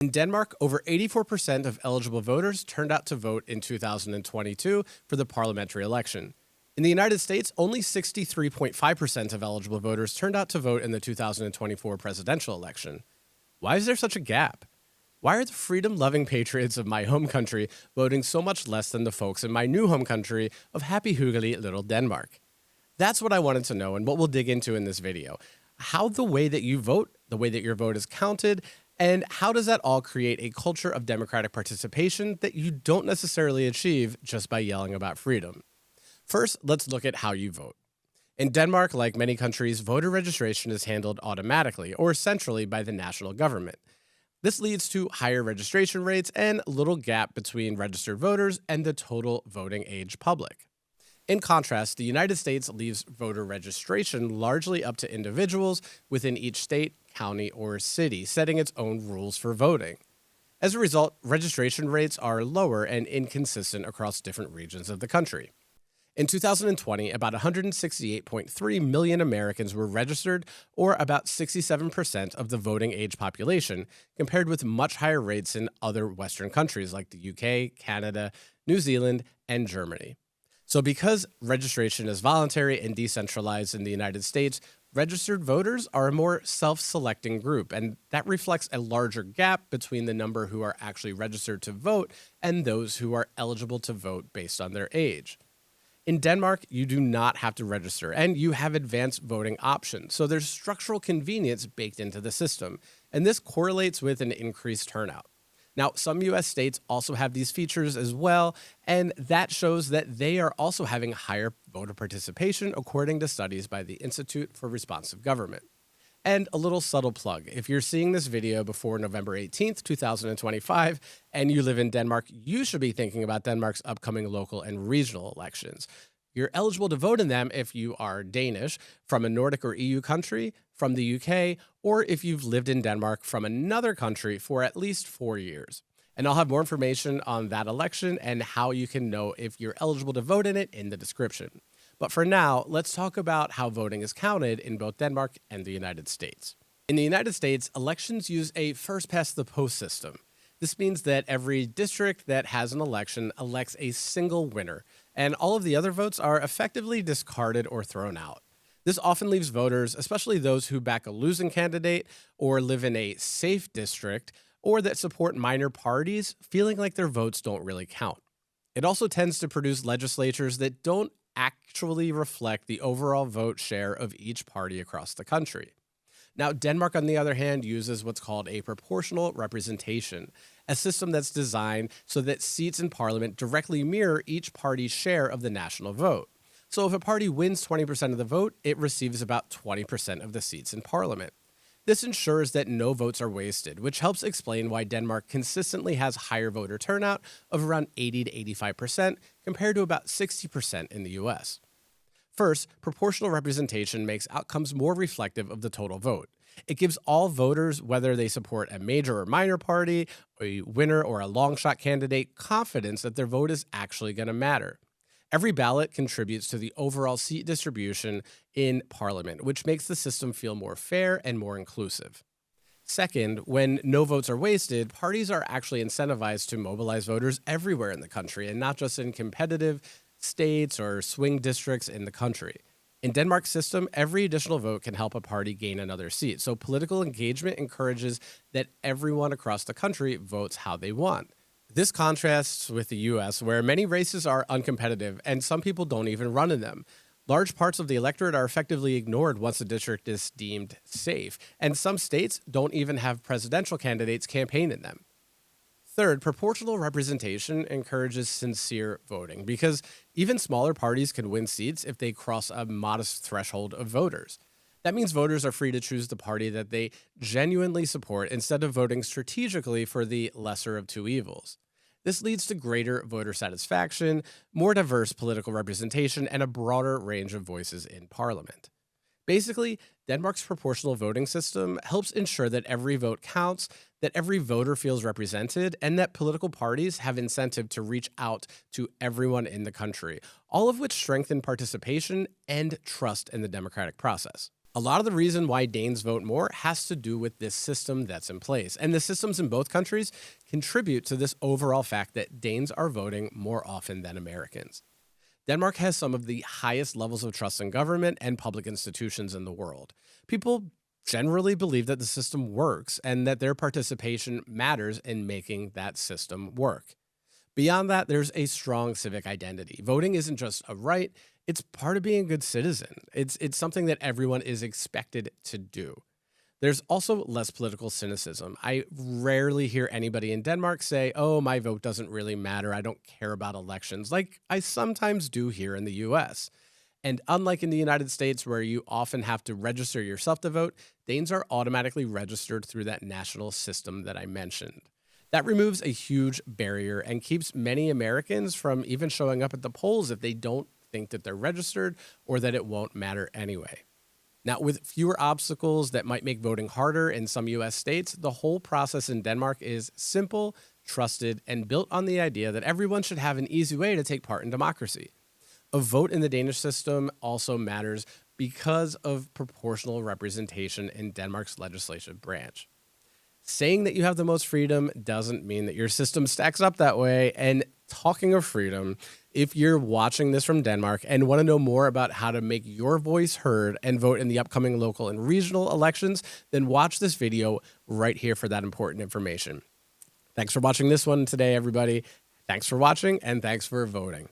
In Denmark, over 84% of eligible voters turned out to vote in 2022 for the parliamentary election. In the United States, only 63.5% of eligible voters turned out to vote in the 2024 presidential election. Why is there such a gap? Why are the freedom-loving patriots of my home country voting so much less than the folks in my new home country of happy hyggelig little Denmark? That's what I wanted to know and what we'll dig into in this video. How the way that you vote, the way that your vote is counted, and how does that all create a culture of democratic participation that you don't necessarily achieve just by yelling about freedom? First, let's look at how you vote. In Denmark, like many countries, voter registration is handled automatically or centrally by the national government. This leads to higher registration rates and little gap between registered voters and the total voting age public. In contrast, the United States leaves voter registration largely up to individuals within each state, county, or city, setting its own rules for voting. As a result, registration rates are lower and inconsistent across different regions of the country. In 2020, about 168.3 million Americans were registered, or about 67% of the voting age population, compared with much higher rates in other Western countries like the UK, Canada, New Zealand, and Germany. So because registration is voluntary and decentralized in the United States, registered voters are a more self-selecting group, and that reflects a larger gap between the number who are actually registered to vote and those who are eligible to vote based on their age. In Denmark, you do not have to register, and you have advanced voting options, so there's structural convenience baked into the system, and this correlates with an increased turnout. Now, some U.S. states also have these features as well, and that shows that they are also having higher voter participation, according to studies by the Institute for Responsive Government. And a little subtle plug, if you're seeing this video before November 18th, 2025, and you live in Denmark, you should be thinking about Denmark's upcoming local and regional elections. You're eligible to vote in them if you are Danish, from a Nordic or EU country, from the UK, or if you've lived in Denmark from another country for at least 4 years. And I'll have more information on that election and how you can know if you're eligible to vote in it in the description. But for now, let's talk about how voting is counted in both Denmark and the United States. In the United States, elections use a first-past-the-post system. This means that every district that has an election elects a single winner, and all of the other votes are effectively discarded or thrown out. This often leaves voters, especially those who back a losing candidate or live in a safe district or that support minor parties, feeling like their votes don't really count. It also tends to produce legislatures that don't actually reflect the overall vote share of each party across the country. Now, Denmark, on the other hand, uses what's called a proportional representation, a system that's designed so that seats in parliament directly mirror each party's share of the national vote. So if a party wins 20% of the vote, it receives about 20% of the seats in parliament. This ensures that no votes are wasted, which helps explain why Denmark consistently has higher voter turnout of around 80 to 85% compared to about 60% in the US. First, proportional representation makes outcomes more reflective of the total vote. It gives all voters, whether they support a major or minor party, a winner or a long shot candidate, confidence that their vote is actually going to matter. Every ballot contributes to the overall seat distribution in Parliament, which makes the system feel more fair and more inclusive. Second, when no votes are wasted, parties are actually incentivized to mobilize voters everywhere in the country and not just in competitive states or swing districts in the country. In Denmark's system, every additional vote can help a party gain another seat, so political engagement encourages that everyone across the country votes how they want. This contrasts with the US, where many races are uncompetitive and some people don't even run in them. Large parts of the electorate are effectively ignored once a district is deemed safe, and some states don't even have presidential candidates campaign in them. Third, proportional representation encourages sincere voting because even smaller parties can win seats if they cross a modest threshold of voters. That means voters are free to choose the party that they genuinely support instead of voting strategically for the lesser of two evils. This leads to greater voter satisfaction, more diverse political representation, and a broader range of voices in parliament. Basically, Denmark's proportional voting system helps ensure that every vote counts, that every voter feels represented, and that political parties have incentive to reach out to everyone in the country, all of which strengthen participation and trust in the democratic process. A lot of the reason why Danes vote more has to do with this system that's in place. And the systems in both countries contribute to this overall fact that Danes are voting more often than Americans. Denmark has some of the highest levels of trust in government and public institutions in the world. People generally believe that the system works and that their participation matters in making that system work. Beyond that, there's a strong civic identity. Voting isn't just a right, it's part of being a good citizen. It's something that everyone is expected to do. There's also less political cynicism. I rarely hear anybody in Denmark say, oh, my vote doesn't really matter. I don't care about elections, like I sometimes do here in the US. And unlike in the United States, where you often have to register yourself to vote, Danes are automatically registered through that national system that I mentioned. That removes a huge barrier and keeps many Americans from even showing up at the polls if they don't think that they're registered or that it won't matter anyway. Now, with fewer obstacles that might make voting harder in some US states, the whole process in Denmark is simple, trusted, and built on the idea that everyone should have an easy way to take part in democracy. A vote in the Danish system also matters because of proportional representation in Denmark's legislative branch. Saying that you have the most freedom doesn't mean that your system stacks up that way. And talking of freedom, if you're watching this from Denmark and want to know more about how to make your voice heard and vote in the upcoming local and regional elections, then watch this video right here for that important information. Thanks for watching this one today, everybody. Thanks for watching, and thanks for voting.